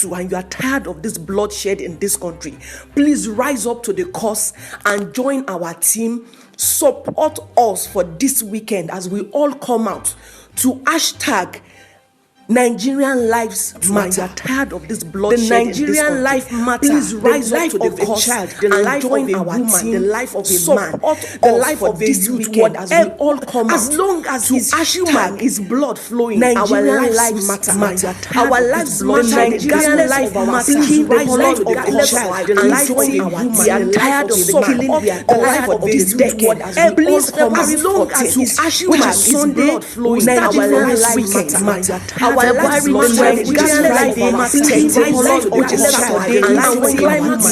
to and you are tired of this bloodshed in this country, please rise up to the cause and join our team. Support us for this weekend as we all come out to hashtag Nigerian lives matter. You are tired of this bloodshed. The Nigerian life matter. Please rise up to the cause and life join our team. The life of a man, the life of this youth. As we all come out, as long as his human, his blood flowing, Nigerian lives matter. Our lives matter. Nigerian life matter. Please rise up to the cause and join our team. We are tired of killing. We are tired of this decade. Please come out. As long as his human, his blood flowing, our lives matter. Our lives matter. We are life please rise up to Saturday and we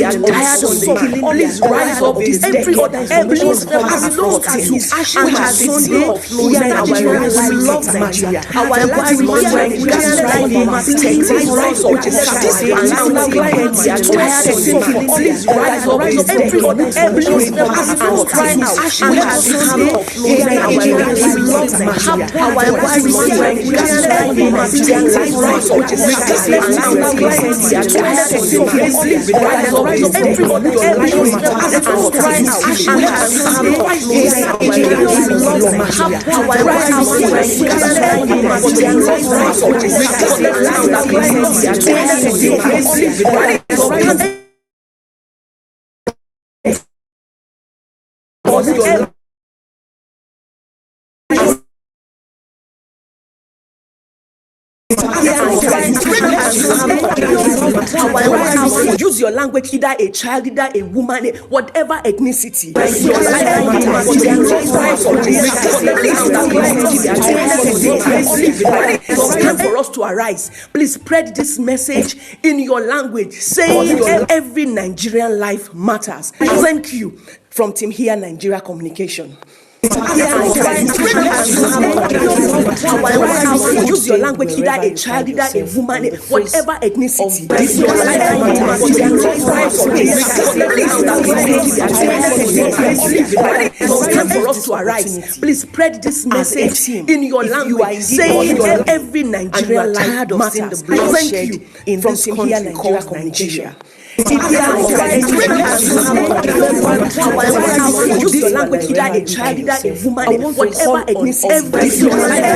are tired of killing. Please rise up this every other please as long as you and has Sunday we are Nigerians we love Nigeria. Our lives matter. We are life please rise up to Saturday and we are tired of killing. Please rise up every other please as long as you and has Sunday we are Nigerians we love Nigeria. Our lives matter. We are life rise up to Saturday and we are tired of please rise up every other as all crying out and as use your language, either a child, either a woman, whatever ethnicity. It's time for us to arise. Please spread this message in your language, saying every Nigerian life matters. Thank you from Team Here Nigeria Communication. Use your language, either a child, either a woman, whatever ethnicity. It's time for us to arise. Please spread this message in your language, saying every Nigerian life matters. Thank you from Team Here Nigeria Communication. Use your language, either a child, either a woman, whatever ethnicity.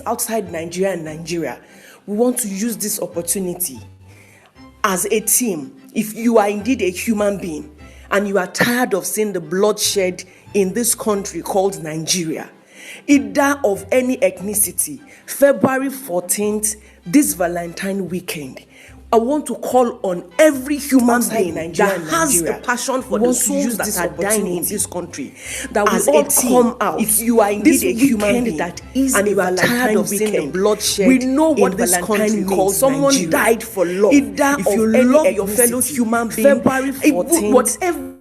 outside Nigeria and Nigeria, we want to use this opportunity as a team. If you are indeed a human being and you are tired of seeing the bloodshed in this country called Nigeria, either of any ethnicity, February 14th, this Valentine weekend, I want to call on every human being that has the passion for the souls that are dying in this country, that we all come out. If you are indeed a human being that is and you are tired of seeing the bloodshed, we know what this country calls someone died for love. Either if you love your fellow human being, February 14th, whatever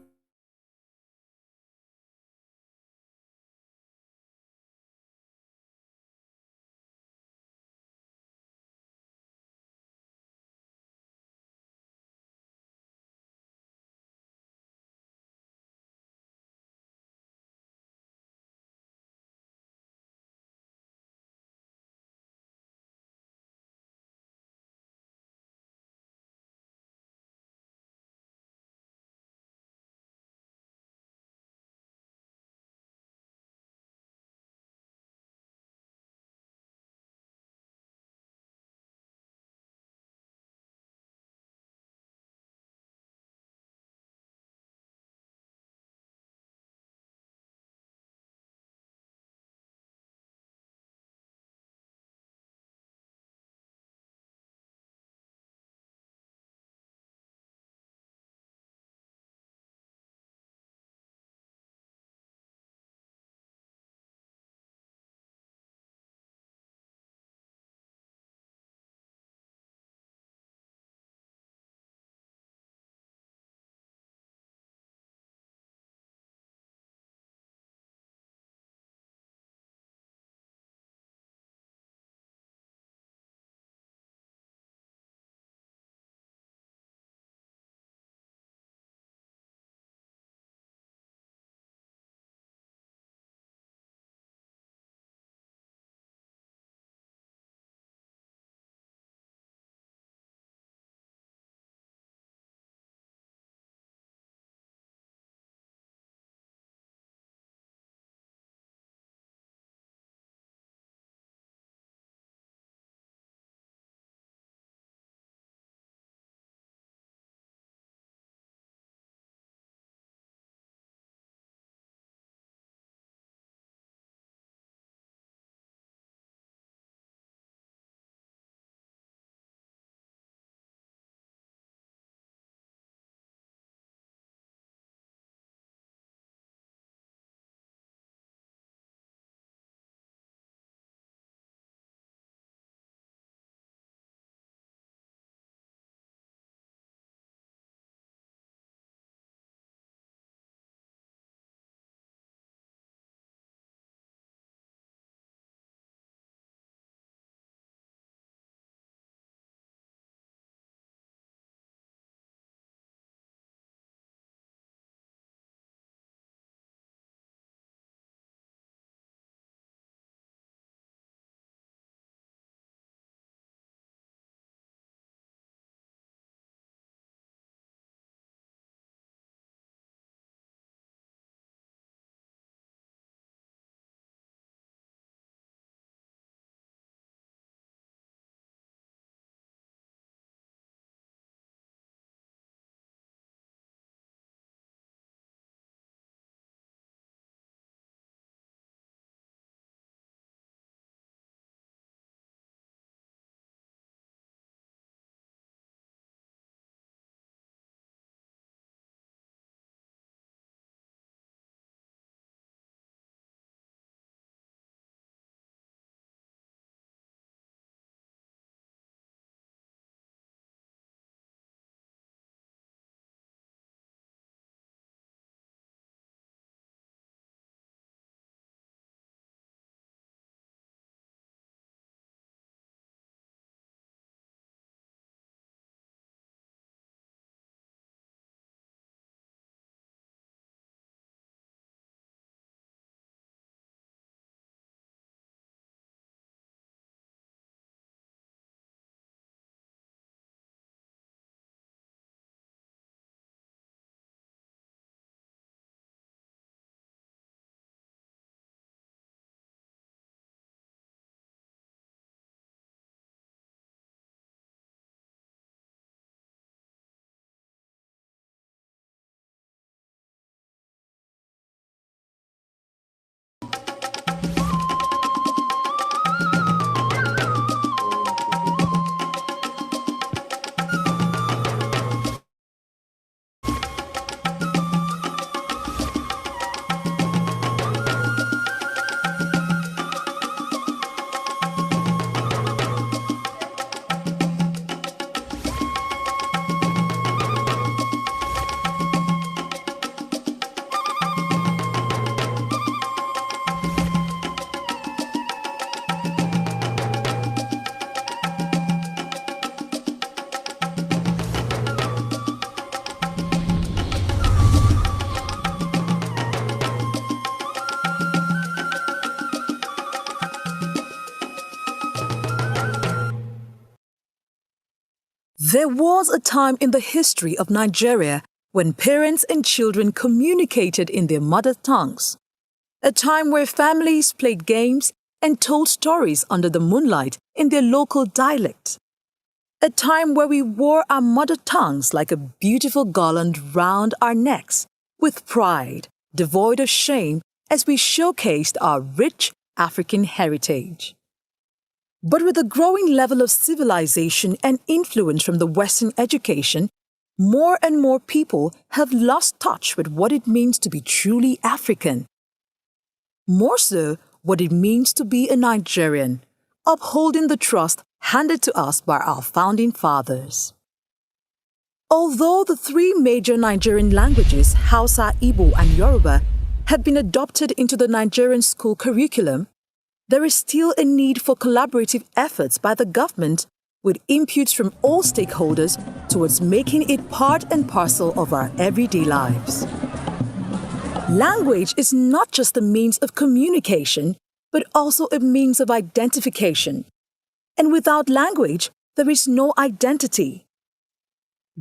There was a time in the history of Nigeria when parents and children communicated in their mother tongues. A time where families played games and told stories under the moonlight in their local dialect. A time where we wore our mother tongues like a beautiful garland round our necks, with pride, devoid of shame, as we showcased our rich African heritage. But with a growing level of civilization and influence from the Western education, more and more people have lost touch with what it means to be truly African. More so, what it means to be a Nigerian, upholding the trust handed to us by our founding fathers. Although the three major Nigerian languages, Hausa, Igbo, and Yoruba, have been adopted into the Nigerian school curriculum, there is still a need for collaborative efforts by the government with inputs from all stakeholders towards making it part and parcel of our everyday lives. Language is not just a means of communication, but also a means of identification. And without language, there is no identity.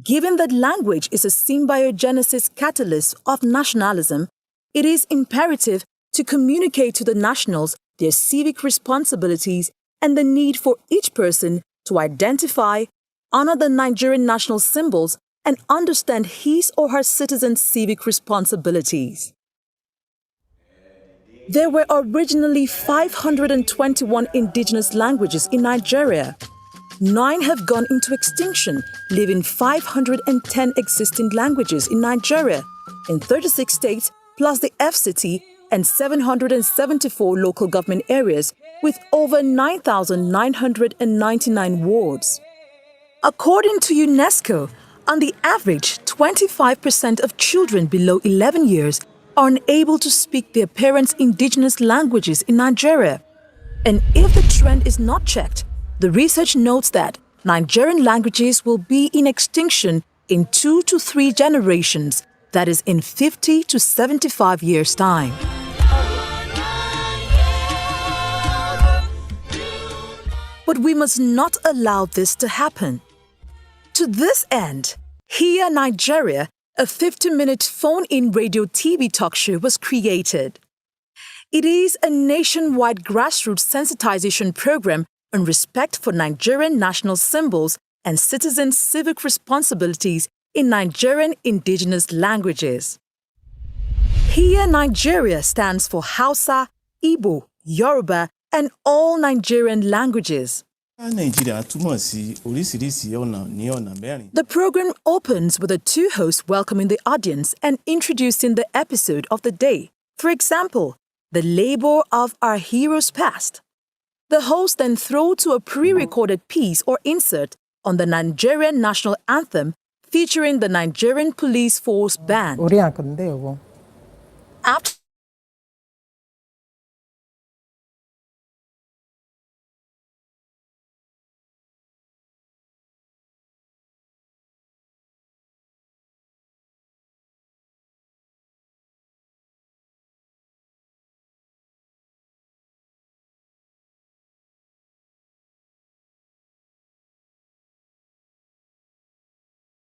Given that language is a symbiogenesis catalyst of nationalism, it is imperative to communicate to the nationals their civic responsibilities and the need for each person to identify, honor the Nigerian national symbols, and understand his or her citizens' civic responsibilities. There were originally 521 indigenous languages in Nigeria. 9 have gone into extinction, leaving 510 existing languages in Nigeria, in 36 states, plus the FCT, and 774 local government areas, with over 9,999 wards. According to UNESCO, on the average, 25% of children below 11 years are unable to speak their parents' indigenous languages in Nigeria. And if the trend is not checked, the research notes that Nigerian languages will be in extinction in 2 to 3 generations, that is in 50 to 75 years' time. But we must not allow this to happen. To this end, Here Nigeria, a 50-minute phone-in radio TV talk show was created. It is a nationwide grassroots sensitization program on respect for Nigerian national symbols and citizens' civic responsibilities in Nigerian indigenous languages. Here Nigeria stands for Hausa, Igbo, Yoruba, and all Nigerian languages. The program opens with the two hosts welcoming the audience and introducing the episode of the day. For example, the labor of our heroes past. The host then throws to a pre-recorded piece or insert on the Nigerian national anthem featuring the Nigerian Police Force Band. After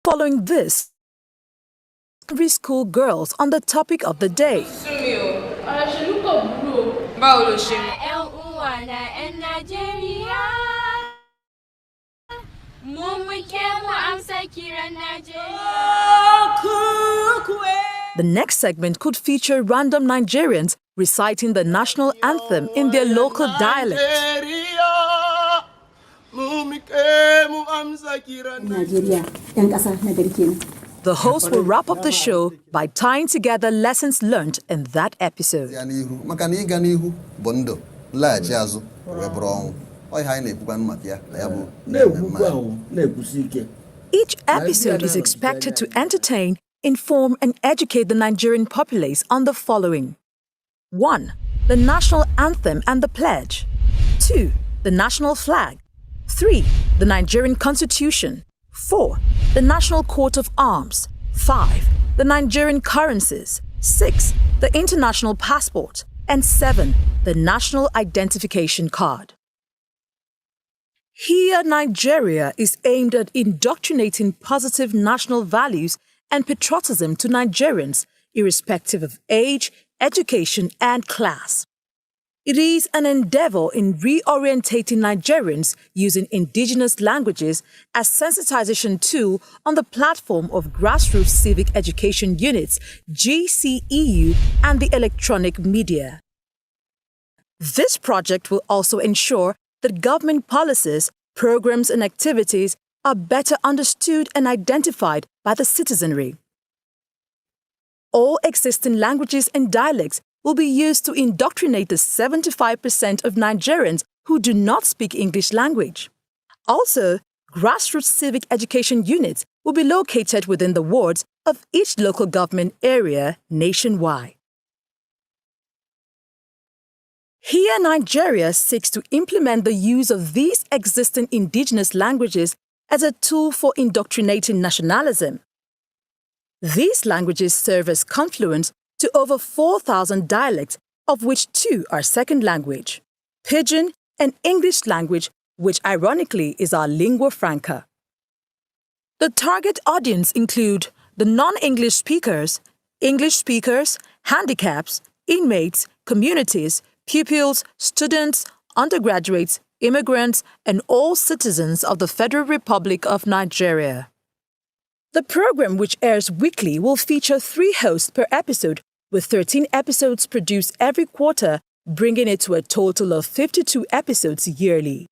following this, secondary school girls on the topic of the day. The next segment could feature random Nigerians reciting the national anthem in their local dialect. The host will wrap up the show by tying together lessons learned in that episode. Each episode is expected to entertain, inform, and educate the Nigerian populace on the following: 1. The national anthem and the pledge. 2. The national flag. 3. The Nigerian Constitution. 4. The National Coat of Arms. 5. The Nigerian currencies. 6. The international passport. And 7. The National Identification Card. Here, Nigeria is aimed at indoctrinating positive national values and patriotism to Nigerians, irrespective of age, education, and class. It is an endeavor in reorientating Nigerians using indigenous languages as sensitization tool on the platform of grassroots civic education units, GCEU, and the electronic media. This project will also ensure that government policies, programs, and activities are better understood and identified by the citizenry. All existing languages and dialects will be used to indoctrinate the 75% of Nigerians who do not speak English language. Also, grassroots civic education units will be located within the wards of each local government area nationwide. Here, Nigeria seeks to implement the use of these existing indigenous languages as a tool for indoctrinating nationalism. These languages serve as confluence to over 4,000 dialects, of which 2 are second language, Pidgin and English language, which ironically is our lingua franca. The target audience include the non-English speakers, handicaps, inmates, communities, pupils, students, undergraduates, immigrants, and all citizens of the Federal Republic of Nigeria. The program, which airs weekly, will feature 3 hosts per episode, with 13 episodes produced every quarter, bringing it to a total of 52 episodes yearly.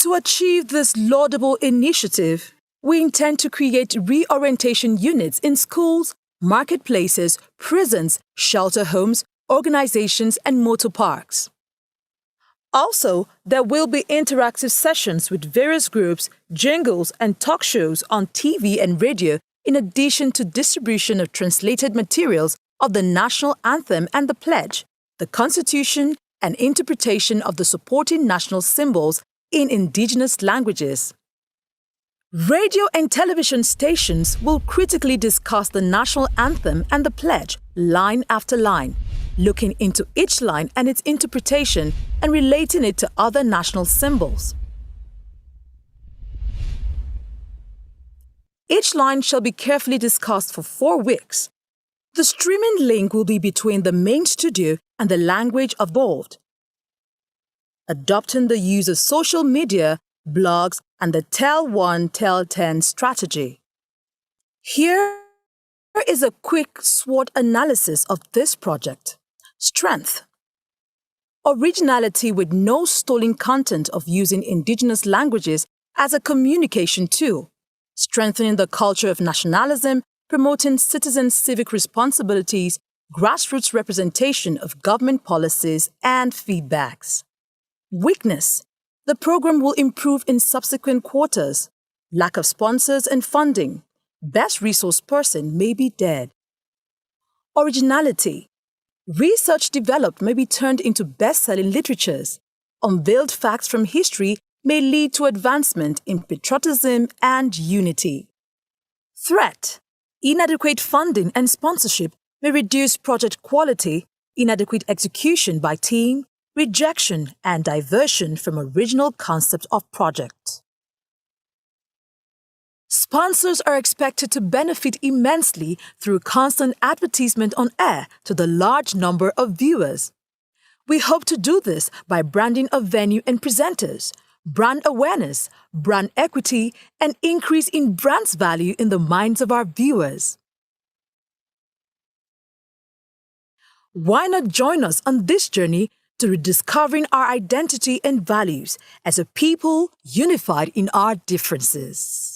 To achieve this laudable initiative, we intend to create reorientation units in schools, marketplaces, prisons, shelter homes, organizations, and motor parks. Also, there will be interactive sessions with various groups, jingles, and talk shows on TV and radio, in addition to distribution of translated materials of the national anthem and the pledge, the Constitution, and interpretation of the supporting national symbols in indigenous languages. Radio and television stations will critically discuss the national anthem and the pledge line after line, looking into each line and its interpretation and relating it to other national symbols. Each line shall be carefully discussed for 4 weeks. The streaming link will be between the main studio and the language involved. Adopting the use of social media, blogs, and the Tell 1, Tell 10 strategy. Here is a quick SWOT analysis of this project. Strength. Originality with no stolen content of using indigenous languages as a communication tool. Strengthening the culture of nationalism, promoting citizen civic responsibilities, grassroots representation of government policies, and feedbacks. Weakness. The program will improve in subsequent quarters. Lack of sponsors and funding. Best resource person may be dead. Originality. Research developed may be turned into best-selling literatures. Unveiled facts from history may lead to advancement in patriotism and unity. Threat. Inadequate funding and sponsorship may reduce project quality, inadequate execution by team, rejection, and diversion from original concept of project. Sponsors are expected to benefit immensely through constant advertisement on air to the large number of viewers. We hope to do this by branding of venue and presenters, brand awareness, brand equity, and increase in brand's value in the minds of our viewers. Why not join us on this journey to rediscovering our identity and values as a people unified in our differences?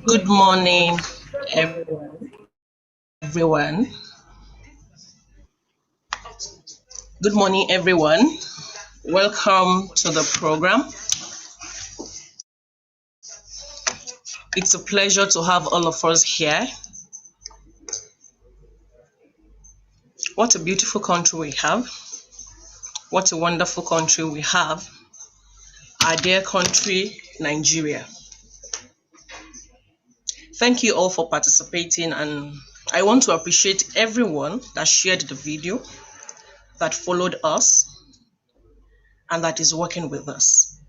Good morning, everyone. Good morning, everyone. Welcome to the program. It's a pleasure to have all of us here. What a beautiful country we have. What a wonderful country we have. Our dear country, Nigeria. Thank you all for participating, and I want to appreciate everyone that shared the video, that followed us, and that is working with us.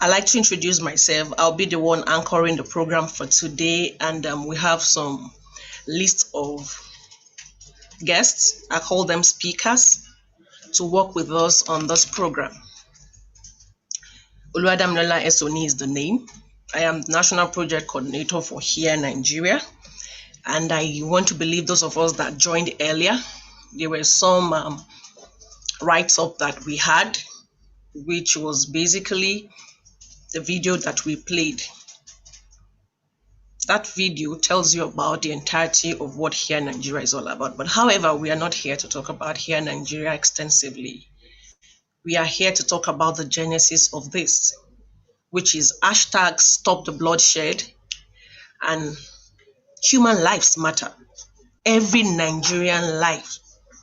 I'd like to introduce myself. I'll be the one anchoring the program for today, and we have some list of guests. I call them speakers to work with us on this program. Oluwadamilola Esoni is the name. I am the National Project Coordinator for Here Nigeria, and I want to believe those of us that joined earlier, there were some write-up that we had, which was basically the video that we played. That video tells you about the entirety of what Here Nigeria is all about. But however, we are not here to talk about Here Nigeria extensively. We are here to talk about the genesis of this, which is hashtag Stop the Bloodshed and human lives matter. Every Nigerian life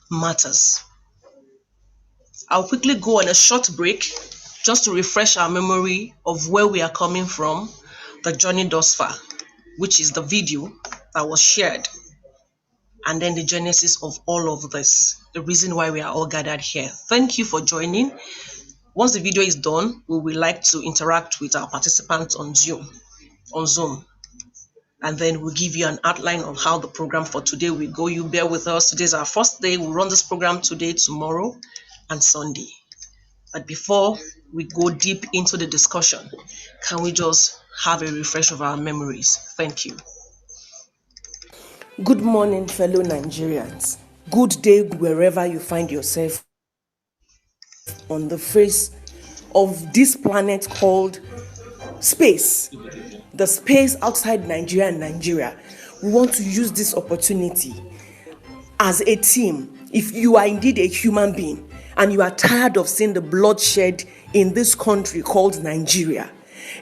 matters. I'll quickly go on a short break just to refresh our memory of where we are coming from, the journey thus far, which is the video that was shared, and then the genesis of all of this, the reason why we are all gathered here. Thank you for joining. Once the video is done, we would like to interact with our participants on Zoom. And then we'll give you an outline of how the program for today will go. You bear with us. Today's our first day. We'll run this program today, tomorrow, and Sunday. But before we go deep into the discussion, can we just have a refresh of our memories? Thank you. Good morning, fellow Nigerians. Good day wherever you find yourself on the face of this planet called space, the space outside Nigeria and Nigeria. We want to use this opportunity as a team. If you are indeed a human being and you are tired of seeing the bloodshed in this country called Nigeria,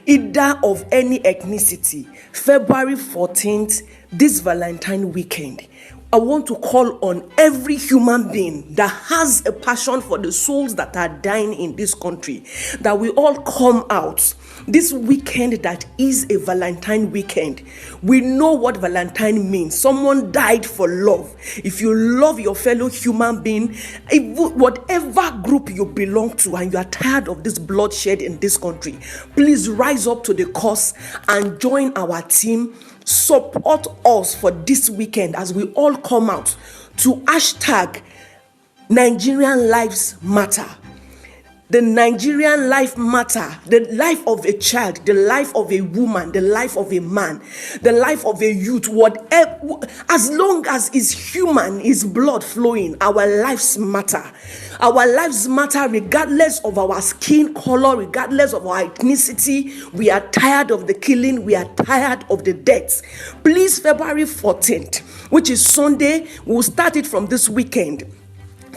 either of any ethnicity, February 14th, this Valentine weekend, I want to call on every human being that has a passion for the souls that are dying in this country, that we all come out this weekend that is a Valentine weekend. We know what Valentine means. Someone died for love. If you love your fellow human being, whatever group you belong to, and you are tired of this bloodshed in this country, please rise up to the cause and join our team. Support us for this weekend as we all come out to hashtag Nigerian Lives Matter. The Nigerian life matter, the life of a child, the life of a woman, the life of a man, the life of a youth, whatever, as long as is human, is blood flowing, our lives matter. Our lives matter regardless of our skin color, regardless of our ethnicity. We are tired of the killing, we are tired of the deaths. Please, February 14th, which is Sunday, we'll start it from this weekend.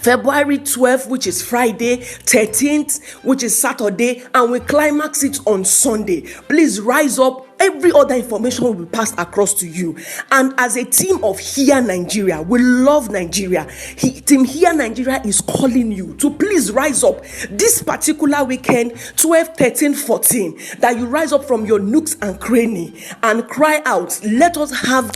February 12th, which is Friday, 13th, which is Saturday, and we climax it on Sunday. Please rise up. Every other information will be passed across to you. And as a team of Here Nigeria, we love Nigeria. Team Here Nigeria is calling you to please rise up this particular weekend, 12, 13, 14, that you rise up from your nooks and cranny and cry out. Let us have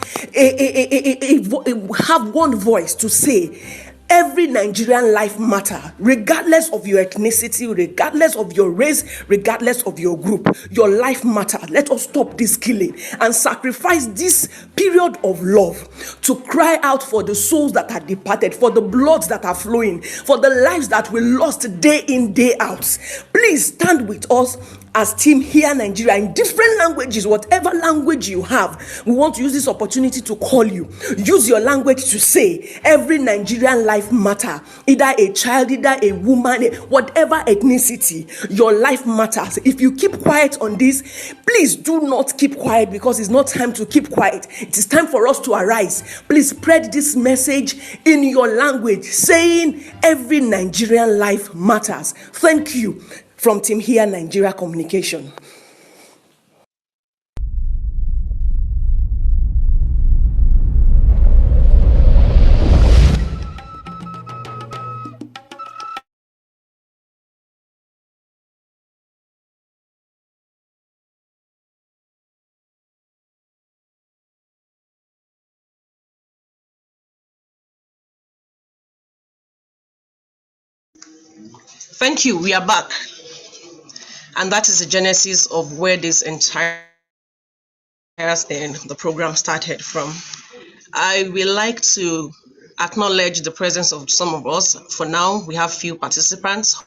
have one voice to say, every Nigerian life matter, regardless of your ethnicity, regardless of your race, regardless of your group. Your life matter. Let us stop this killing and sacrifice this period of love to cry out for the souls that are departed, for the bloods that are flowing, for the lives that we lost day in, day out. Please stand with us as Team Here Nigeria in different languages, whatever language you have. We want to use this opportunity to call you. Use your language to say, every Nigerian life matter. Either a child, either a woman, whatever ethnicity, your life matters. If you keep quiet on this, please do not keep quiet, because it's not time to keep quiet. It is time for us to arise. Please spread this message in your language, saying every Nigerian life matters. Thank you. From Team Here Nigeria Communication. Thank you. We are back. And that is the genesis of where this entire thing, the program started from. I will like to acknowledge the presence of some of us. For now, we have few participants.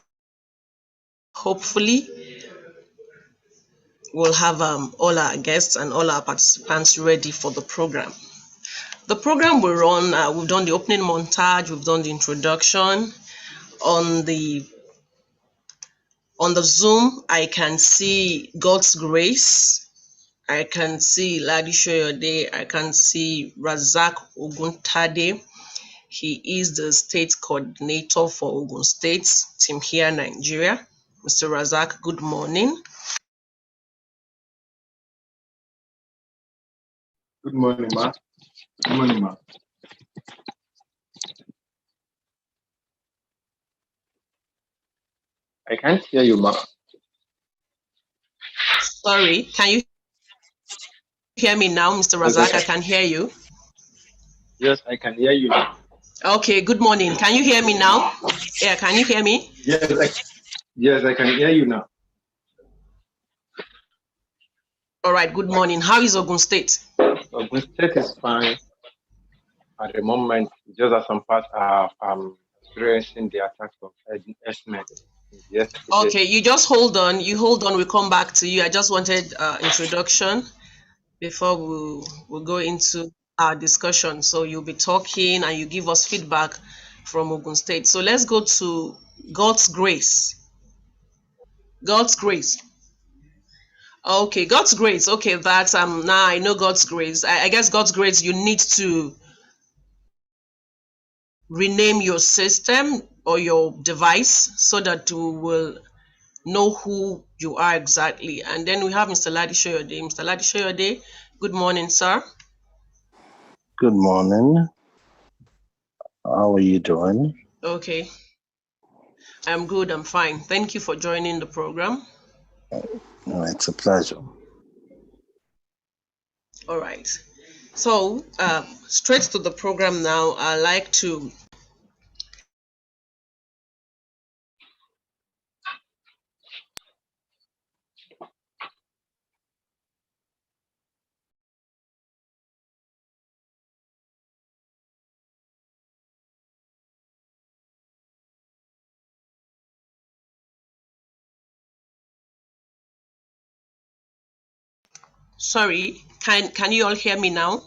Hopefully, we'll have all our guests and all our participants ready for the program. The program will run, we've done the opening montage, we've done the introduction. On the Zoom, I can see God's Grace. I can see Ladi Shoyode. I can see Razak Oguntade. He is the state coordinator for Ogun State, Team Here Nigeria. Mr. Razak, good morning. Good morning, ma. Good morning, ma. I can't hear you, ma. Sorry, can you hear me now, Mr. Razak? I can hear you. Yes, I can hear you now. Okay, good morning. Can you hear me now? Yeah, can you hear me? Yes, I can hear you now. All right, good morning. How is Ogun State? Ogun State is fine at the moment. Just as some parts are experiencing the attacks of herdsmen. Yes. Okay, you just hold on. You hold on. We'll come back to you. I just wanted introduction before we'll go into our discussion. So you'll be talking and you give us feedback from Ogun State. So let's go to God's Grace. God's Grace. Okay, God's Grace. Okay, that's now I know God's Grace. I guess God's Grace, you need to rename your system or your device so that we will know who you are exactly. And then we have Mr. Ladi Shoyode. Mr. Ladi Shoyode, good morning, sir. Good morning. How are you doing? Okay, I'm good, I'm fine. Thank you for joining the program. No, it's a pleasure. All right. So, straight to the program now. I like to sorry, can you all hear me now?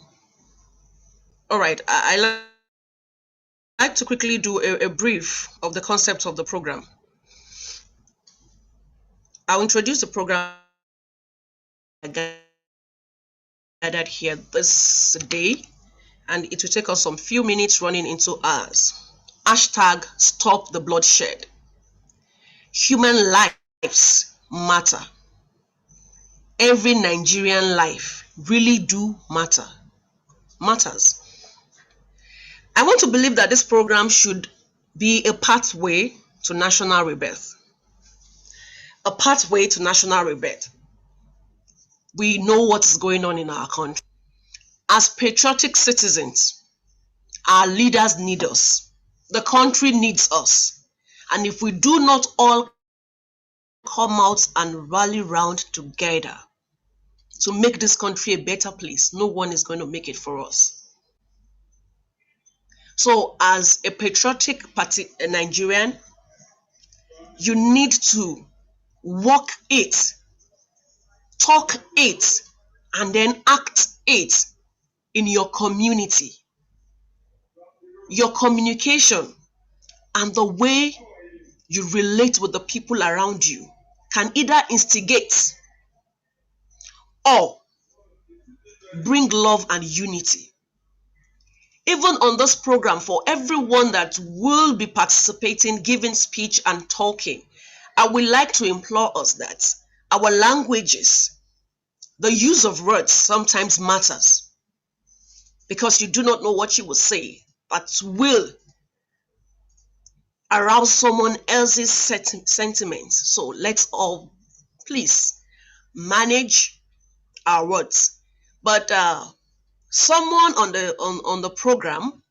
All right. I like to quickly do a brief of the concept of the program. I'll introduce the program I gathered here this day, and it will take us some few minutes running into hours. Hashtag stop the bloodshed. Human lives matter. Every Nigerian life really do matters. I want to believe that this program should be a pathway to national rebirth. A pathway to national rebirth. We know what is going on in our country. As patriotic citizens, our leaders need us. The country needs us. And if we do not all come out and rally round together to make this country a better place, no one is going to make it for us. So as a patriotic Nigerian, you need to walk it, talk it, and then act it in your community. Your communication and the way you relate with the people around you can either instigate or bring love and unity. Even on this program, for everyone that will be participating, giving speech and talking, I would like to implore us that our languages, the use of words sometimes matters, because you do not know what you will say, but will arouse someone else's sentiments. So let's all please manage our words. But someone on the program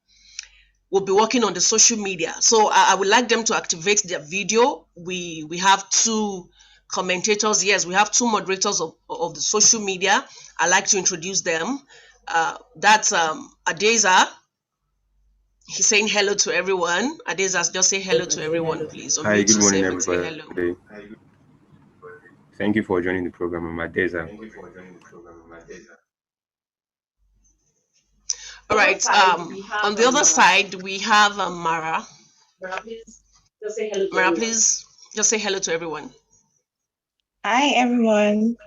will be working on the social media, so I would like them to activate their video. We have two commentators. Yes, we have two moderators of the social media. I like to introduce them. That's Adeza. He's saying hello to everyone. Adeza, just say hello to everyone, please. Hi, Unmute good morning, yourself and say hello. everybody. Thank you for joining the program. I'm Adeza. All right. On the other side, we have Mara. Mara, please just say hello to everyone. Hi, everyone.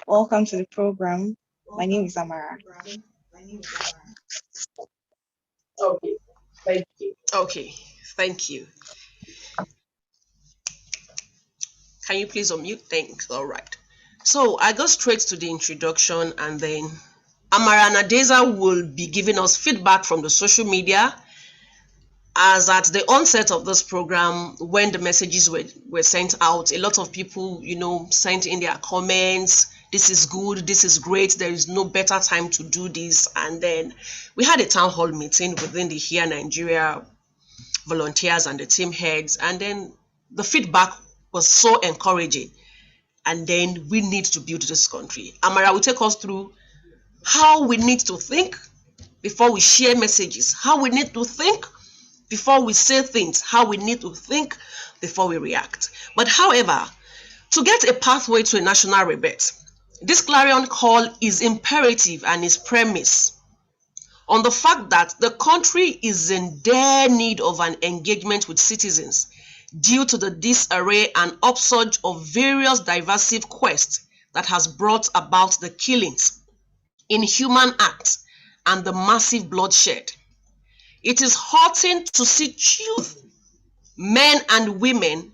Welcome to the program. My name is Amara. Okay, thank you. Okay, thank you. Can you please unmute? Thanks. All right. So I go straight to the introduction, and then Amara and Adeza will be giving us feedback from the social media. As at the onset of this program, when the messages were sent out, a lot of people, sent in their comments. This is good, this is great, there is no better time to do this. And then we had a town hall meeting within the Here Nigeria volunteers and the team heads. And then the feedback was so encouraging. And then we need to build this country. Amara will take us through how we need to think before we share messages, how we need to think before we say things, how we need to think before we react. But however, to get a pathway to a national rebirth, this clarion call is imperative and is premise on the fact that the country is in dire need of an engagement with citizens due to the disarray and upsurge of various divisive quests that has brought about the killings, inhuman acts, and the massive bloodshed. It is heartening to see youth, men and women,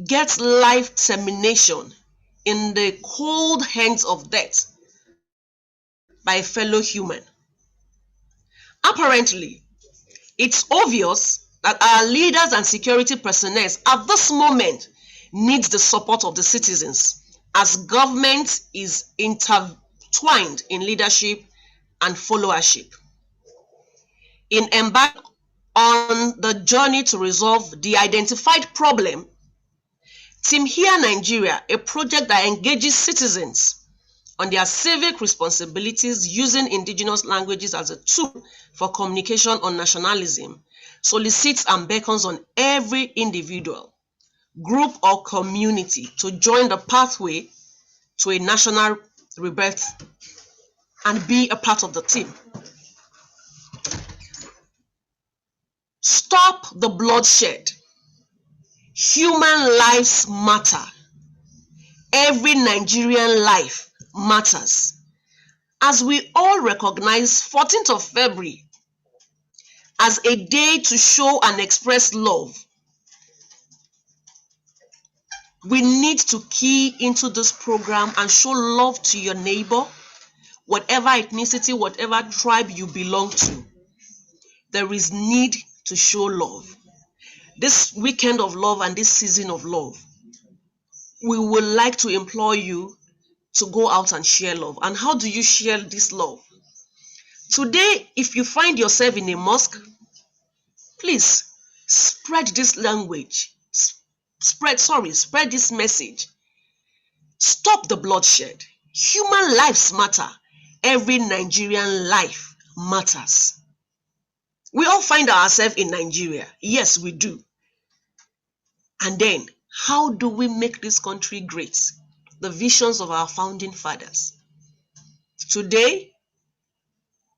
get life termination in the cold hands of death by a fellow human. Apparently, It's obvious that our leaders and security personnel at this moment needs the support of the citizens, as government is intertwined in leadership and followership. In embarking on the journey to resolve the identified problem, Team Here Nigeria, a project that engages citizens on their civic responsibilities using indigenous languages as a tool for communication on nationalism, solicits and beckons on every individual, group, or community to join the pathway to a national rebirth and be a part of the team. Stop the bloodshed. Human lives matter. Every Nigerian life matters. As we all recognize 14th of February as a day to show and express love, we need to key into this program and show love to your neighbor, whatever ethnicity, whatever tribe you belong to. There is need to show love. This weekend of love and this season of love, we would like to implore you to go out and share love. And how do you share this love? Today, if you find yourself in a mosque, please spread this language. Spread this message. Stop the bloodshed. Human lives matter. Every Nigerian life matters. We all find ourselves in Nigeria. Yes, we do. And then, how do we make this country great? The visions of our founding fathers. Today,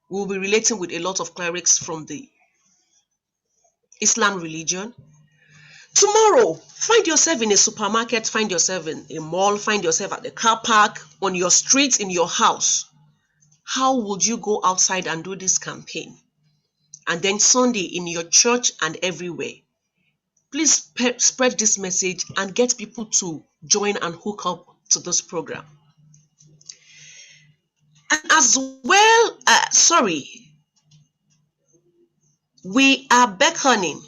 we'll be relating with a lot of clerics from the Islam religion. Tomorrow, find yourself in a supermarket, find yourself in a mall, find yourself at the car park, on your street, in your house. How would you go outside and do this campaign? And then Sunday in your church and everywhere. Please spread this message and get people to join and hook up to this program. And as well, we are beckoning.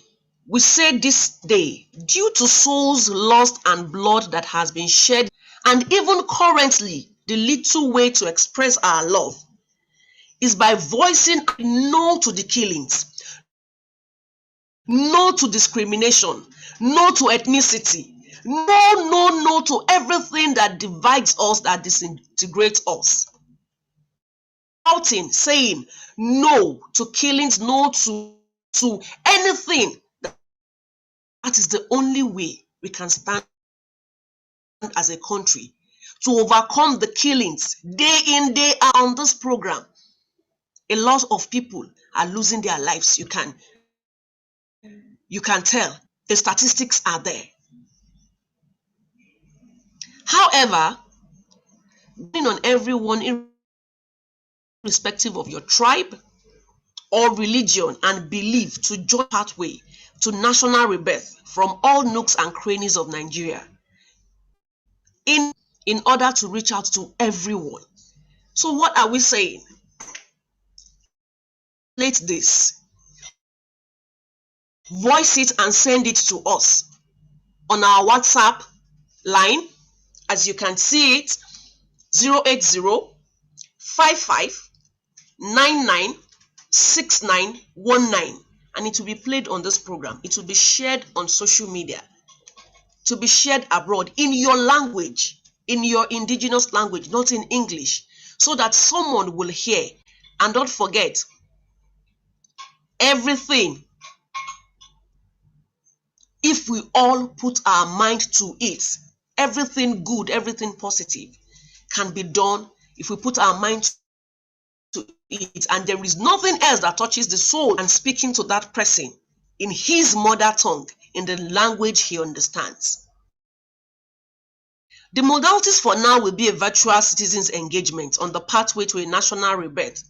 We say this day, due to souls lost and blood that has been shed, and even currently, the little way to express our love is by voicing no to the killings, no to discrimination, no to ethnicity, no to everything that divides us, that disintegrates us. Shouting, saying no to killings, no to anything. That is the only way we can stand as a country to overcome the killings day in, day out on this program. A lot of people are losing their lives. You can tell. The statistics are there. However, depending on everyone, irrespective of your tribe or religion and belief, to join pathway to national rebirth from all nooks and crannies of Nigeria in order to reach out to everyone. So what are we saying? Let this. Voice it and send it to us on our WhatsApp line. As you can see it, 08055996919, and it will be played on this program. It will be shared on social media, to be shared abroad in your language, in your indigenous language, not in English, so that someone will hear. And don't forget, everything, if we all put our mind to it, everything good, everything positive can be done if we put our mind to it. And there is nothing else that touches the soul and speaking to that person in his mother tongue, in the language he understands. The modalities for now will be a virtual citizens engagement on the pathway to a national rebirth,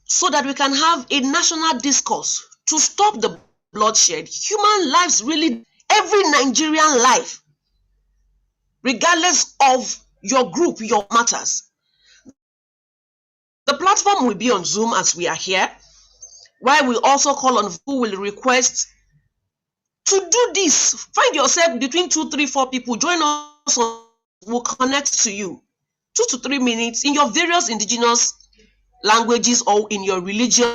so that we can have a national discourse to stop the bloodshed. Human lives, really, every Nigerian life, regardless of your group, your matters. The platform will be on Zoom as we are here. Why we also call on who will request to do this. Find yourself between 2, 3, 4 people. Join us. We'll connect to you. 2 to 3 minutes in your various indigenous languages or in your religion.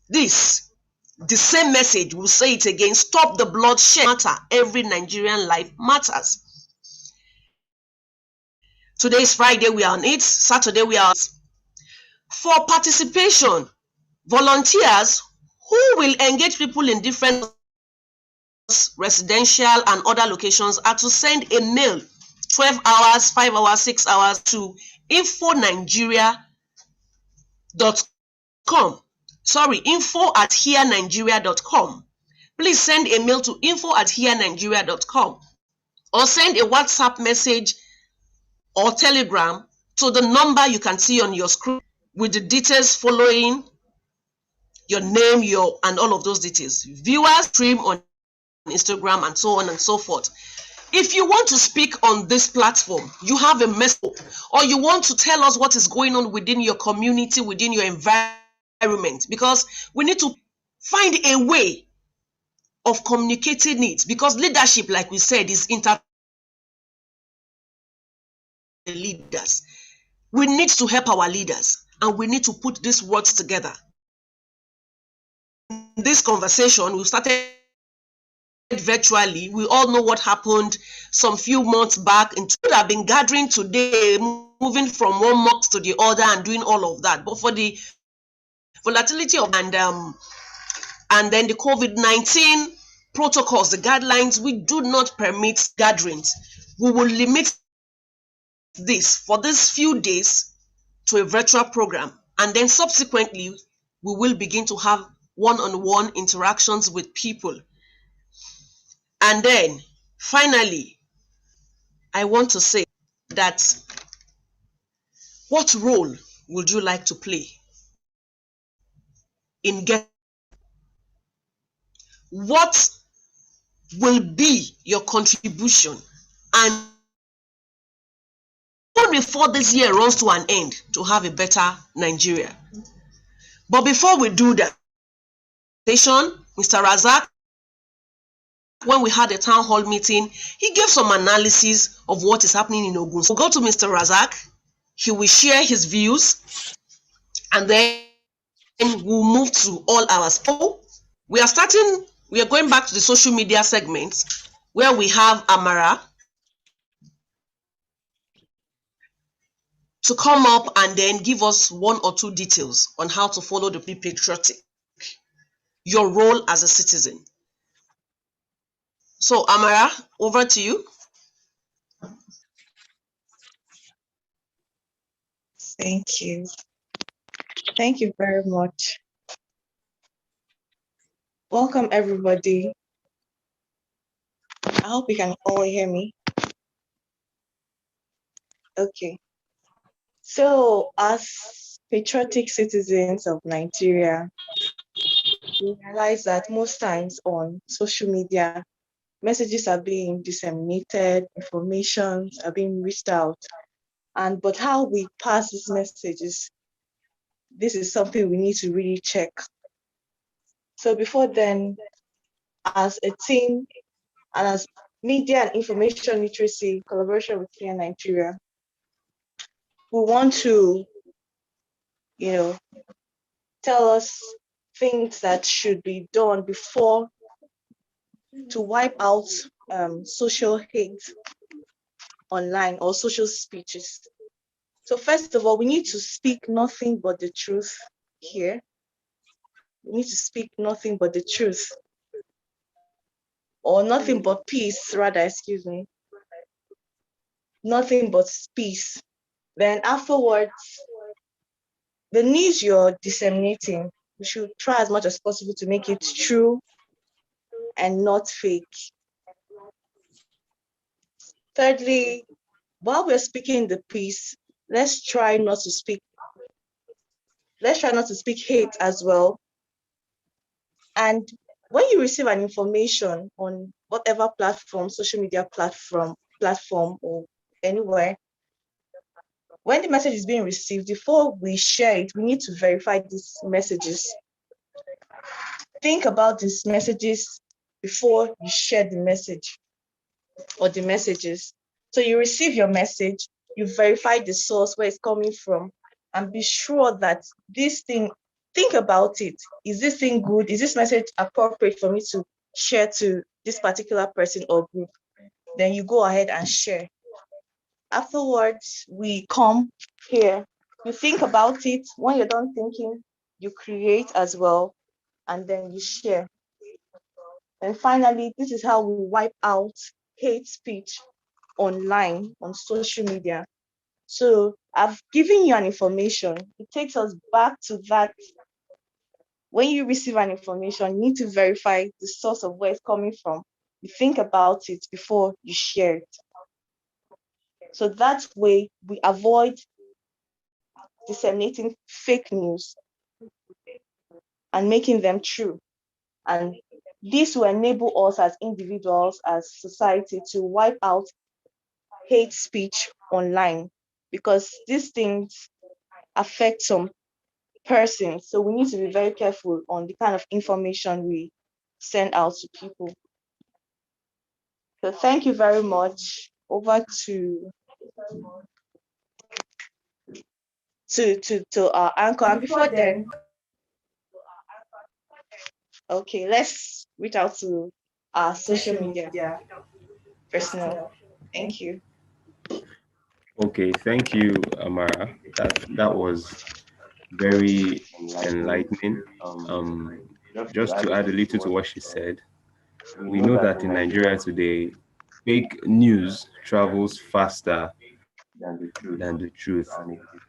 This, the same message, we'll say it again. Stop the bloodshed. Matter. Every Nigerian life matters. Today is Friday, we are on it. Saturday, we are on it. For participation, volunteers who will engage people in different residential and other locations are to send a mail 12 hours, 5 hours, 6 hours to info@herenigeria.com. Sorry, info@herenigeria.com. Please send a mail to info@herenigeria.com or send a WhatsApp message or Telegram to the number you can see on your screen with the details following: your name, and all of those details. Viewers stream on Instagram and so on and so forth. If you want to speak on this platform, you have a message, or you want to tell us what is going on within your community, within your environment, because we need to find a way of communicating it, because leadership, like we said, is leaders. We need to help our leaders, and we need to put these words together. In this conversation, we started virtually. We all know what happened some few months back. And people have been gathering today, moving from one mosque to the other and doing all of that. But for the volatility of and then the COVID-19 protocols, the guidelines, we do not permit gatherings. We will limit this for these few days to a virtual program, and then subsequently we will begin to have one-on-one interactions with people. And then finally, I want to say that, what role would you like to play in getting? What will be your contribution? And before this year runs to an end, to have a better Nigeria. But before we do that, Mr. Razak, when we had a town hall meeting, he gave some analysis of what is happening in Ogun. So we'll go to Mr. Razak. He will share his views, and then we'll move to all our people. We are going back to the social media segment, where we have Amara to come up and then give us 1 or 2 details on how to follow the Be Patriotic, your role as a citizen. So Amara, over to you. Thank you. Thank you very much. Welcome, everybody. I hope you can all hear me. Okay. So, as patriotic citizens of Nigeria, we realize that most times on social media, messages are being disseminated, information are being reached out, but how we pass these messages, this is something we need to really check. So before then, as a team and as media and information literacy collaboration with Here Nigeria, we want to, tell us things that should be done before to wipe out social hate online or social speeches. So first of all, we need to speak nothing but the truth here. We need to speak nothing but the truth, or nothing but peace, rather, excuse me. Nothing but peace. Then afterwards, the news you're disseminating, you should try as much as possible to make it true and not fake. Thirdly, while we're speaking the peace, let's try not to speak hate as well. And when you receive an information on whatever platform, social media platform or anywhere, when the message is being received, before we share it, we need to verify these messages. Think about these messages before you share the message or the messages. So you receive your message, you verify the source where it's coming from, and be sure that this thing, think about it. Is this thing good? Is this message appropriate for me to share to this particular person or group? Then you go ahead and share. Afterwards, we come here, you think about it. When you're done thinking, you create as well, and then you share. And finally, this is how we wipe out hate speech online, on social media. So I've given you an information. It takes us back to that. When you receive an information, you need to verify the source of where it's coming from. You think about it before you share it. So that way we avoid disseminating fake news and making them true. And this will enable us as individuals, as society, to wipe out hate speech online, because these things affect some persons. So we need to be very careful on the kind of information we send out to people. So thank you very much. Over to our anchor. And before then, okay, let's reach out to our social media personnel. Thank you. Okay, thank you, Amara. That was very enlightening. Just to add a little to what she said, we know that in Nigeria today, fake news travels faster than the truth,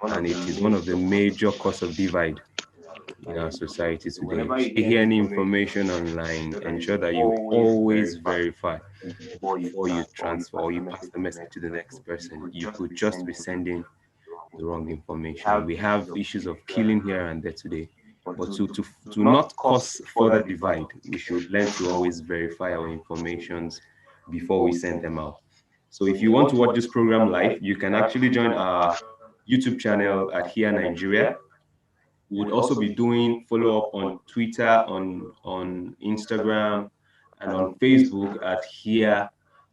and it is one of the major cause of divide in our society today. If you hear any information online, ensure that you always verify before you transfer or you pass the message to the next person. You could just be sending the wrong information. We have issues of killing here and there today. But to not cause further divide, we should learn to always verify our informations before we send them out. So if you want to watch this program live, you can actually join our YouTube channel at Here Nigeria. We would also be doing follow-up on Twitter, on Instagram, and on Facebook at Here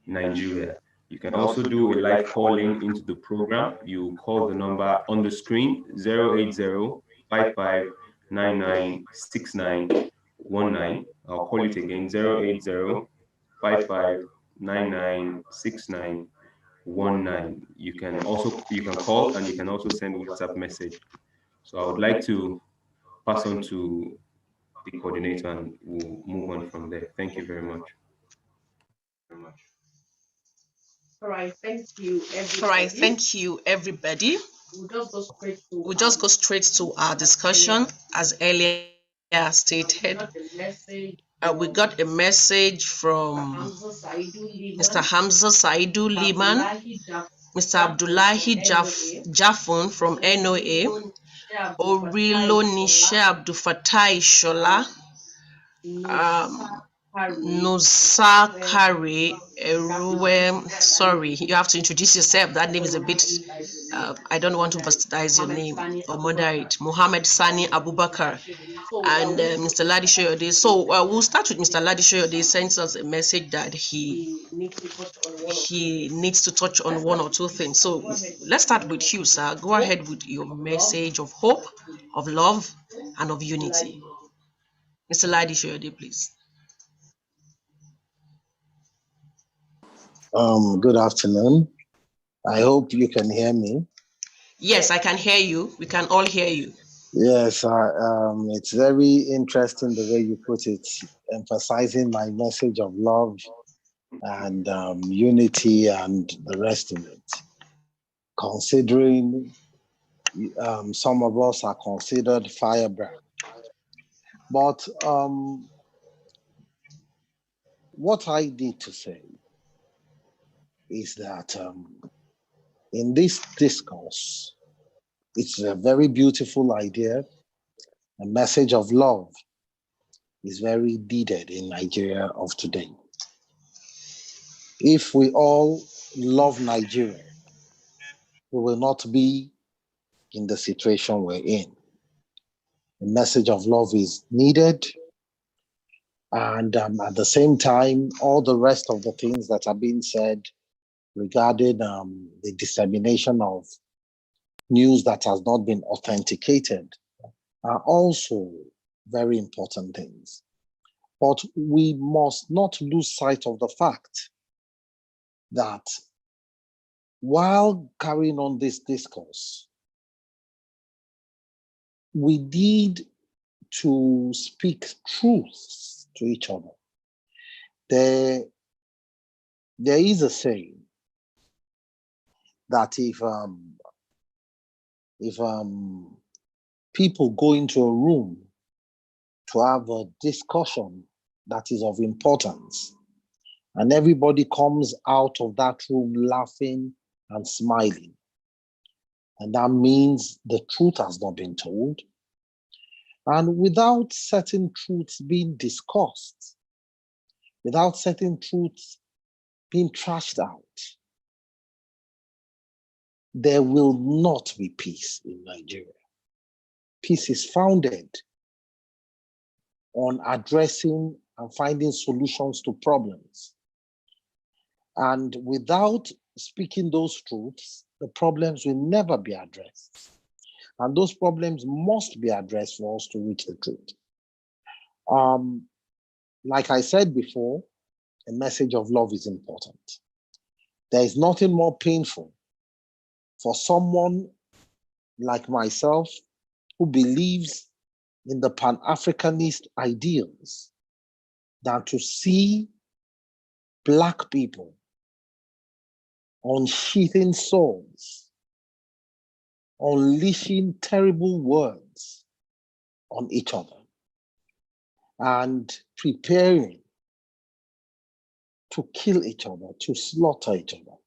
Nigeria. You can also do a live calling into the program. You call the number on the screen, 080-5599-6919. I'll call it again, 080-5599-6919. You can call, and you can also send a WhatsApp message. So I would like to pass on to the coordinator and we'll move on from there. Thank you very much. All right, thank you, everybody. All right, thank you, everybody. We'll just go straight to our discussion. As earlier stated, we got a message from Mr. Hamza Saidu Liman, Mr. Abdullahi Jafun from NOA, Orilo Nisha Abdul Fatai Shola, Nusakari Eruwe. Sorry, you have to introduce yourself. That name is a bit, I don't want to bastardize your name or murder it. Mohammed Sani Abubakar and Mr. Ladi Shoyode. So we'll start with Mr. Ladi Shoyode. Sends us a message that he needs to touch on one or two things. So let's start with you, sir. Go ahead with your message of hope, of love, and of unity. Mr. Ladi Shoyode, please. Good afternoon. I hope you can hear me. Yes, I can hear you. We can all hear you. Yes, it's very interesting the way you put it, emphasizing my message of love and unity and the rest of it. Considering some of us are considered firebrand. But what I need to say is that in this discourse, it's a very beautiful idea. A message of love is very needed in Nigeria of today. If we all love Nigeria, we will not be in the situation we're in. A message of love is needed. And at the same time, all the rest of the things that are being said regarding the dissemination of news that has not been authenticated are also very important things. But we must not lose sight of the fact that while carrying on this discourse, we need to speak truths to each other. There is a saying that if people go into a room to have a discussion that is of importance, and everybody comes out of that room laughing and smiling, and that means the truth has not been told. And without certain truths being discussed, without certain truths being trashed out, there will not be peace in Nigeria. Peace is founded on addressing and finding solutions to problems. And without speaking those truths, the problems will never be addressed. And those problems must be addressed for us to reach the truth. Like I said before, a message of love is important. There is nothing more painful for someone like myself who believes in the Pan-Africanist ideals than to see Black people unsheathing swords, unleashing terrible words on each other, and preparing to kill each other, to slaughter each other.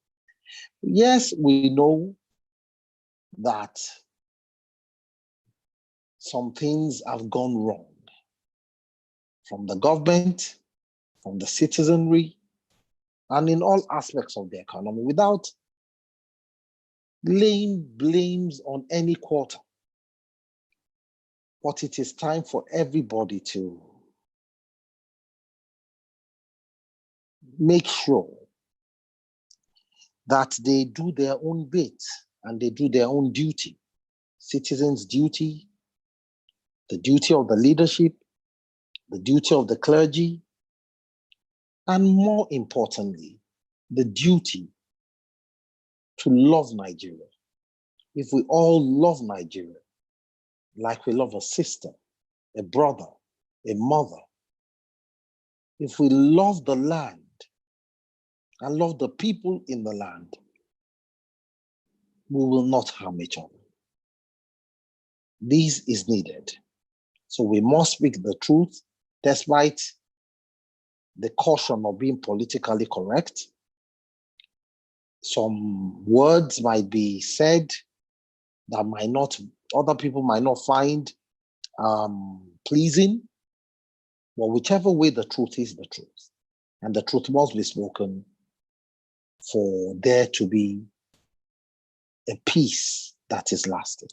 Yes, we know that some things have gone wrong from the government, from the citizenry, and in all aspects of the economy, without laying blames on any quarter. But it is time for everybody to make sure that they do their own bit and they do their own duty. Citizens' duty, the duty of the leadership, the duty of the clergy, and more importantly, the duty to love Nigeria. If we all love Nigeria like we love a sister, a brother, a mother, if we love the land and love the people in the land, we will not harm each other. This is needed. So we must speak the truth despite the caution of being politically correct. Some words might be said that other people might not find pleasing, but whichever way the truth is the truth. And the truth must be spoken for there to be a peace that is lasting.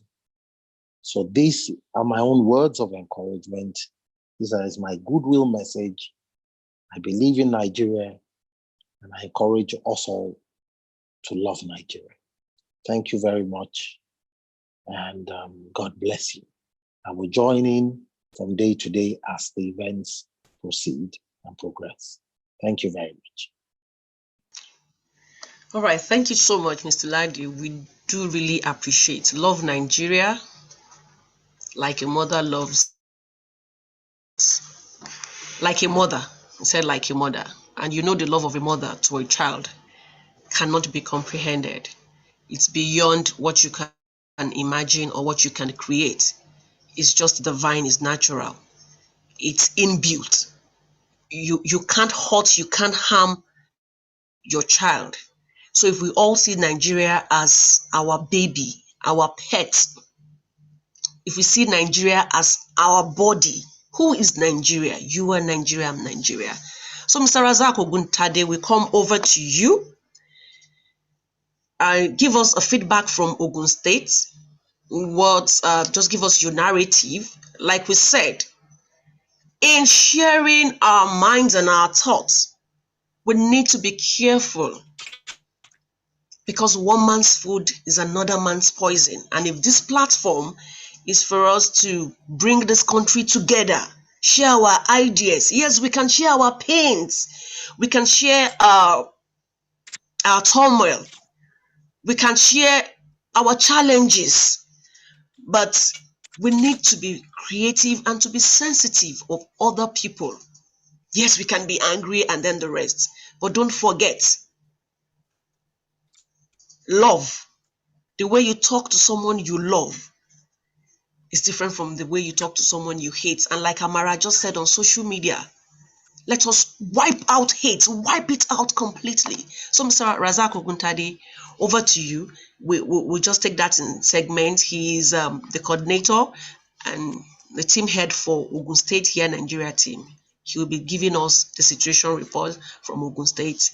So these are my own words of encouragement. This is my goodwill message. I believe in Nigeria, and I encourage us all to love Nigeria. Thank you very much, and God bless you. I will join in from day to day as the events proceed and progress. Thank you very much. All right, thank you so much, Mr. Ladi. We do really appreciate. Love Nigeria like a mother loves, like a mother. He said like a mother. And you know the love of a mother to a child cannot be comprehended. It's beyond what you can imagine or what you can create. It's just divine, it's natural. It's inbuilt. You can't hurt, you can't harm your child. So if we all see Nigeria as our baby, our pet, if we see Nigeria as our body, who is Nigeria? You are Nigeria, I'm Nigeria. So Mr. Razak Oguntade, we come over to you. Give us a feedback from Ogun State. just give us your narrative. Like we said, in sharing our minds and our thoughts, we need to be careful, because one man's food is another man's poison. And if this platform is for us to bring this country together, share our ideas, yes, we can share our pains, we can share our turmoil, we can share our challenges, but we need to be creative and to be sensitive of other people. Yes, we can be angry and then the rest, but don't forget, love. The way you talk to someone you love is different from the way you talk to someone you hate. And like Amara just said on social media, let us wipe out hate, wipe it out completely. So Mr. Razak Oguntade, over to you. We'll just take that in segment. He is the coordinator and the team head for Ogun State here, Nigeria team. He will be giving us the situation report from Ogun State.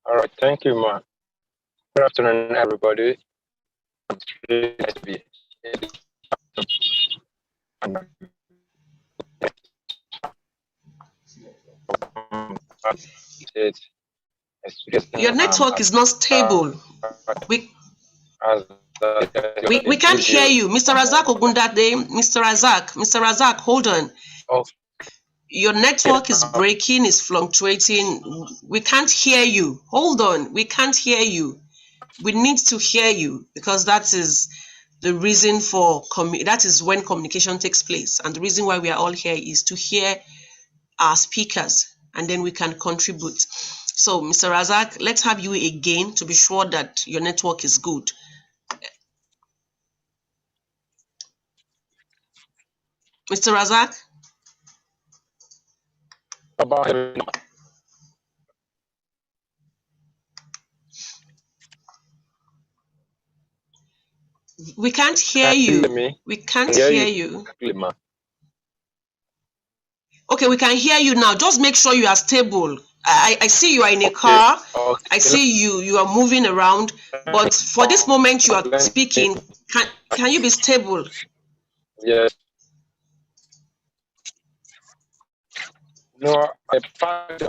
All right, thank you, ma. Good afternoon, everybody. It's really nice to be Your network is not stable. We can't hear you, Mr. Razak Ogundade. Mr. Razak, hold on. Oh. Your network is breaking, is fluctuating. We can't hear you. Hold on, we can't hear you. We need to hear you, because that is the reason for that is when communication takes place, and the reason why we are all here is to hear our speakers, and then we can contribute. So, Mr. Razak, let's have you again to be sure that your network is good. Mr. Razak? We can't hear you. We can't hear you. Okay, we can hear you now. Just make sure you are stable. I see you are in a car. I see you are moving around. But for this moment you are speaking, can you be stable? Yes. No, I packed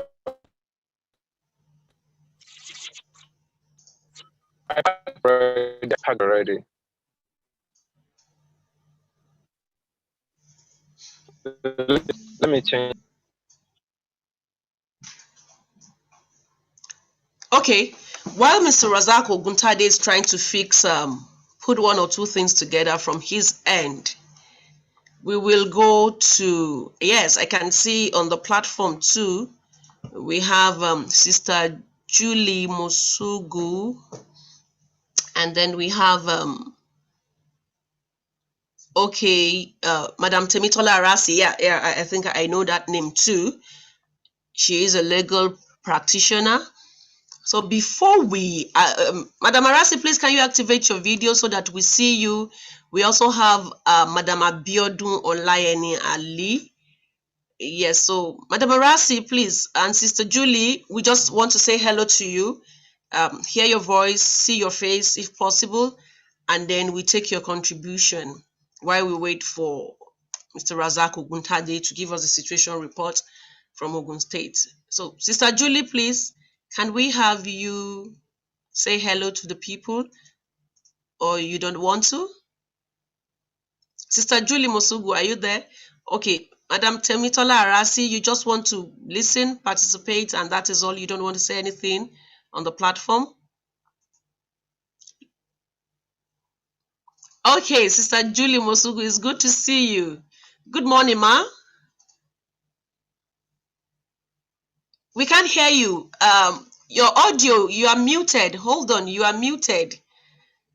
already. Let me change. Okay, while Mr. Razak Oguntade is trying to fix, put one or two things together from his end, we will go to, yes, I can see on the platform too, we have Sister Julie Mosugu, and then we have, Madam Temitola Arasi. Yeah, I think I know that name too. She is a legal practitioner. So before we, Madam Arasi, please can you activate your video so that we see you? We also have Madam Abiodun Olayeni Ali. Yes, so Madam Arasi, please, and Sister Julie, we just want to say hello to you, hear your voice, see your face if possible, and then we take your contribution while we wait for Mr. Razak Oguntade to give us the situation report from Ogun State. So, Sister Julie, please, can we have you say hello to the people, or you don't want to? Sister Julie Mosugu, are you there? Okay, Madam Temitola Arasi, you just want to listen, participate, and that is all. You don't want to say anything on the platform? Okay, Sister Julie Mosugu, it's good to see you. Good morning, ma. We can't hear you. Your audio, you are muted. Hold on, you are muted.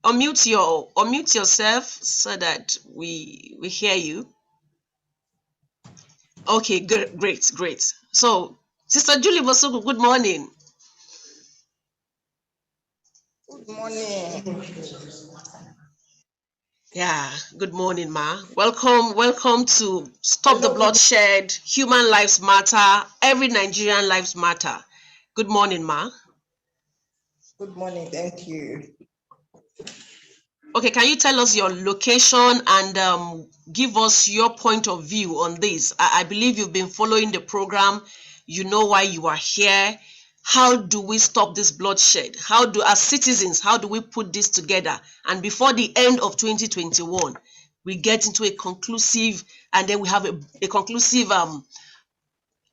Unmute yourself so that we hear you. Okay, good, great. So, Sister Julie Mosugu, good morning. Good morning. Yeah, good morning, ma. Welcome to Stop the Bloodshed, Human Lives Matter, Every Nigerian Lives Matter. Good morning, ma. Good morning. Thank you. Okay, can you tell us your location and give us your point of view on this? I believe you've been following the program. You know why you are here. How do we stop this bloodshed? As citizens, how do we put this together? And before the end of 2021, we get into a conclusive, and then we have a conclusive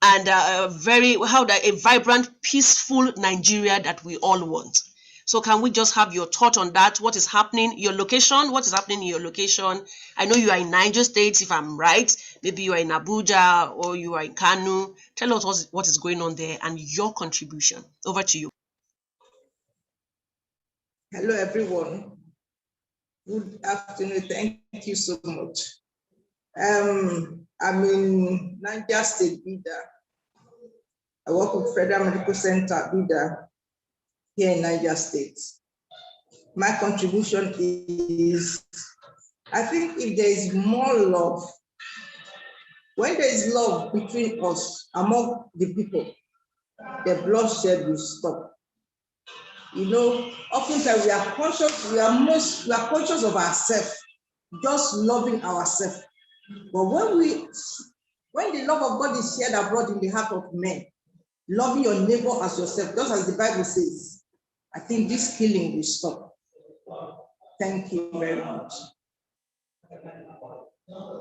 and a vibrant, peaceful Nigeria that we all want. So can we just have your thought on that? What is happening? Your location? What is happening in your location? I know you are in Niger State, if I'm right. Maybe you are in Abuja or you are in Kanu. Tell us what is going on there and your contribution. Over to you. Hello, everyone. Good afternoon. Thank you so much. I'm in Niger State, Bida. I work with Federal Medical Center, Bida, here in Niger State. My contribution is, I think if there is more love, when there is love between us, among the people, the bloodshed will stop. You know, oftentimes we are conscious, we are conscious of ourselves, just loving ourselves. But when the love of God is shared abroad in the heart of men, loving your neighbor as yourself, just as the Bible says, I think this killing will stop. Thank you very much.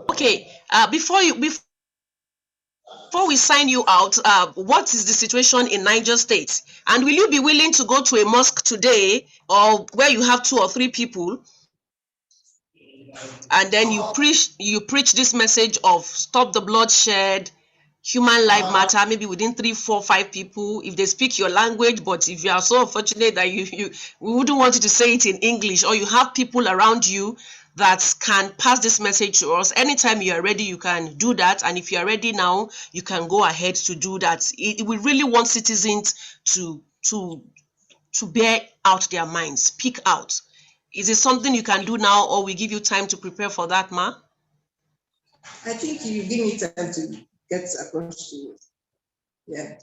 Okay, before we sign you out, what is the situation in Niger State? And will you be willing to go to a mosque today, or where you have 2 or 3 people, and then you preach this message of stop the bloodshed, human life matter, maybe within 3, 4, 5 people, if they speak your language? But if you are so unfortunate that we wouldn't want you to say it in English, or you have people around you that can pass this message to us, anytime you are ready, you can do that. And if you are ready now, you can go ahead to do that. We really want citizens to bear out their minds, speak out. Is it something you can do now, or we give you time to prepare for that, Ma? I think you give me time to get across to you. Yeah.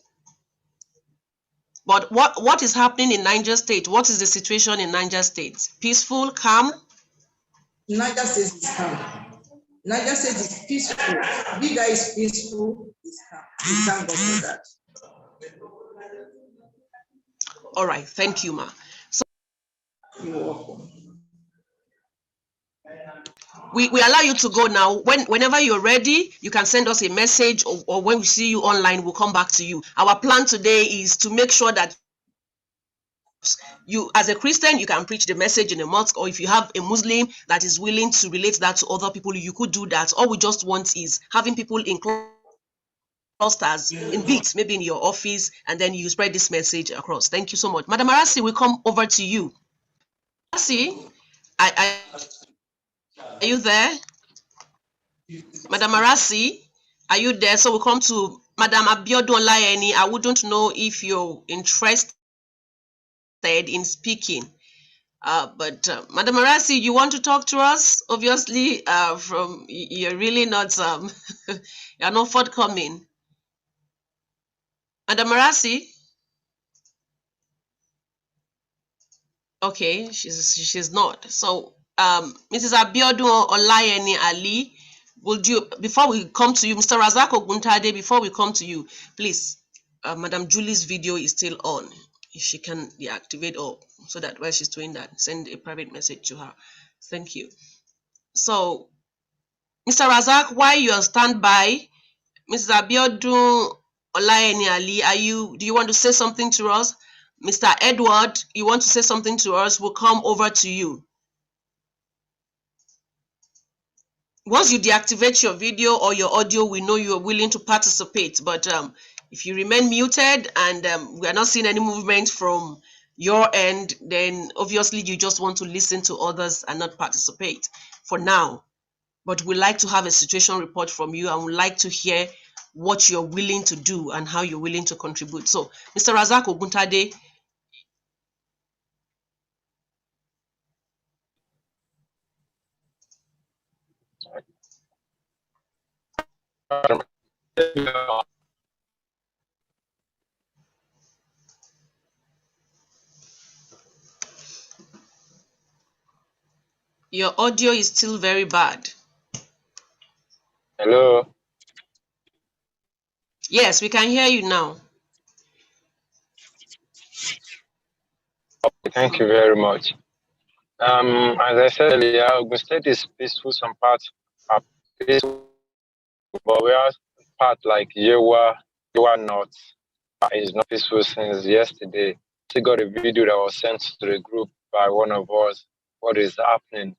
But what is happening in Niger State? What is the situation in Niger State? Peaceful, calm? Niger State is calm. Niger State is peaceful. Bida is peaceful. It's calm. We thank God for that. All right, thank you, Ma. So you're welcome. We allow you to go now. Whenever you're ready, you can send us a message, or when we see you online, we'll come back to you. Our plan today is to make sure that you, as a Christian, you can preach the message in a mosque, or if you have a Muslim that is willing to relate that to other people, you could do that. All we just want is having people in clusters, in bits, maybe in your office, and then you spread this message across. Thank you so much. Madam Arasi, we come over to you. Arasi, are you there? Madam Arasi, are you there? So we come to Madam Abiodun Olayeni. I wouldn't know if you're interested in speaking. But Madam Arasi, you want to talk to us? Obviously, you're really not you're not forthcoming. Madam Arasi? Okay, she's not. So Mrs. Abiodun Olayeni Ali, would you, before we come to you, Mr. Razak Oguntade, before we come to you, please, Madam Julie's video is still on. If she can deactivate, or so that while she's doing that, send a private message to her. Thank you. So, Mr. Razak, while you are standby, Mrs. Abiodun Olayeni Ali, do you want to say something to us? Mr. Edward, you want to say something to us? We'll come over to you. Once you deactivate your video or your audio, we know you are willing to participate. But if you remain muted and we are not seeing any movement from your end, then obviously you just want to listen to others and not participate for now. But we'd like to have a situation report from you, and we'd like to hear what you're willing to do and how you're willing to contribute. So, Mr. Razak Oguntade. Your audio is still very bad. Hello. Yes, we can hear you now. Thank you very much. As I said earlier, Ogun State is peaceful. Some parts are peaceful, but we are part like Yewa North is not peaceful since yesterday. I got a video that was sent to the group by one of us. What is happening?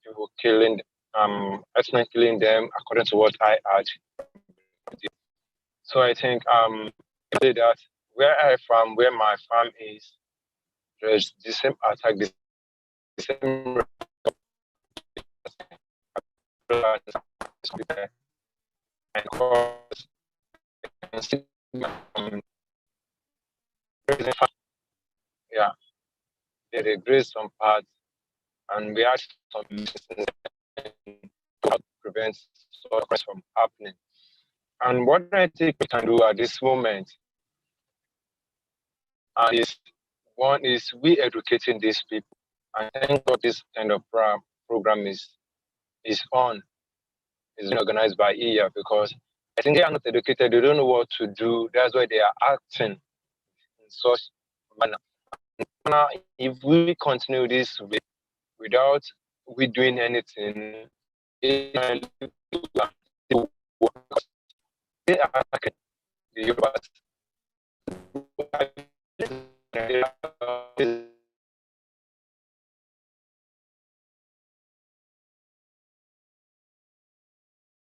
People killing, ethnic killing them, according to what I heard. So I think say that where I from, where my farm is, there's the same attack, the same and cause yeah, they regress some parts and we had some to prevent such from happening. And what I think we can do at this moment is one is we educating these people. And thank God this kind of program is on, is organized by EA because I think they are not educated, they don't know what to do. That's why they are acting in such manner. Now, if we continue this way without we doing anything, they are the Yorubas.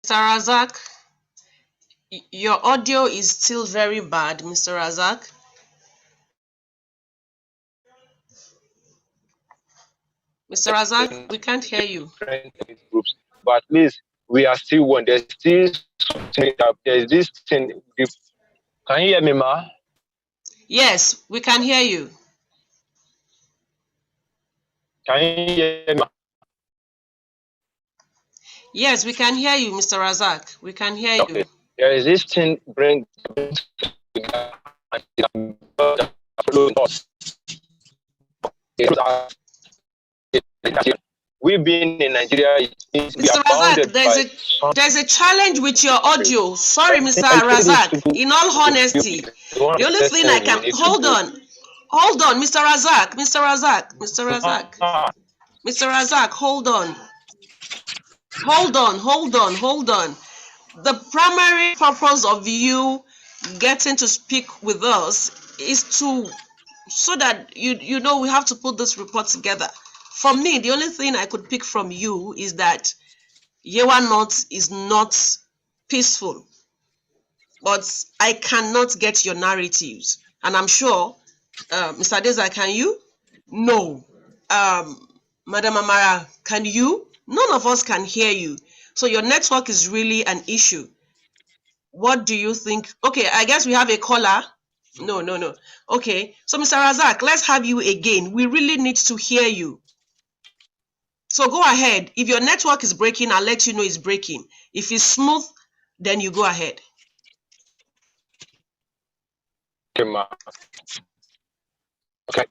Mr. Razak, your audio is still very bad, Mr. Razak. Mr. Razak, we can't hear you. Groups, but at least we are still one. There's still something up. There's this thing. Can you hear me, ma? Yes, we can hear you. Can you hear me? Yes, we can hear you, Mr. Razak. We can hear Okay. you. There is this thing bring we being in Nigeria, Mr. Razak, there's a challenge with your audio. Sorry, Mr. Razak. In all honesty, the only thing I can hold on, Mr. Razak, hold on. The primary purpose of you getting to speak with us is so that you know we have to put this report together. For me, the only thing I could pick from you is that Yewa North is not peaceful, but I cannot get your narratives, and I'm sure, Mr. Deza, can you? No. Madam Amara, can you? None of us can hear you. So your network is really an issue. What do you think? Okay, I guess we have a caller. No. Okay, so Mr. Razak, let's have you again. We really need to hear you. So go ahead. If your network is breaking, I'll let you know it's breaking. If it's smooth, then you go ahead. Okay, ma. Okay.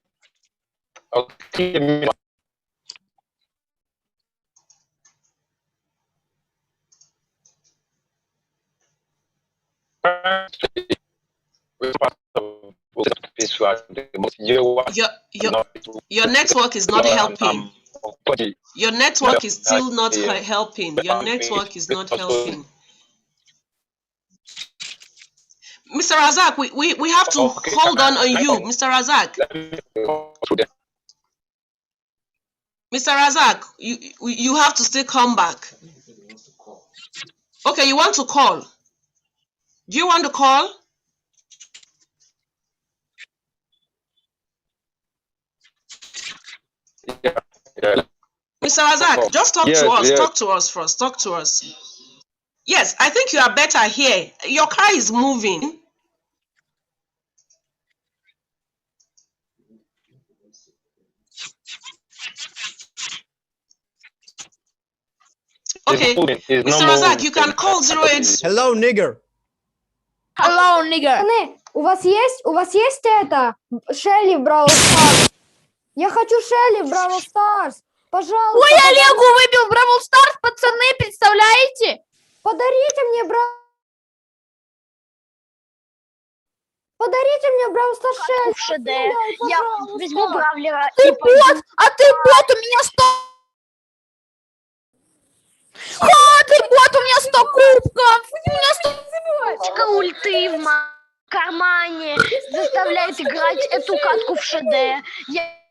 Okay. Your network is not helping. Your network is still not helping. Your network is not helping. Mr. Razak, we have to hold on you, Mr. Razak. Mr. Razak, you have to still come back. Okay, you want to call? Do you want to call? Yeah. Mr. Razak, just talk to us. Yes. Talk to us first. Talk to us. Yes, I think you are better here. Your car is moving. Okay, Mr. Razak, you can call 08. Hello, nigger. Hello, nigger. У вас есть это Шелли в Brawl Stars? Я хочу Шелли в Brawl Stars. Пожалуйста. Ой, Олегу выбил Бравл Старс, пацаны, представляете? Подарите мне Бравл Старс 6. Я возьму Бравлера. Ты бот, ты бот, у меня 100... ты бот, у меня 100 кубков. У меня 100... Ульты в кармане заставляет играть эту катку в ШД. Я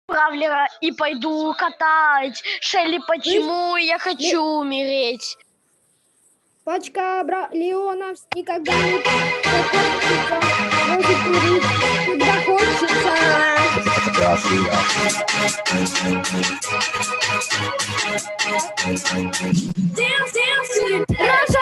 Бравлера и пойду катать. Шелли, почему я хочу умереть? Пачка Леонов никогда не закончится. Может курить, когда хочется. Dance to the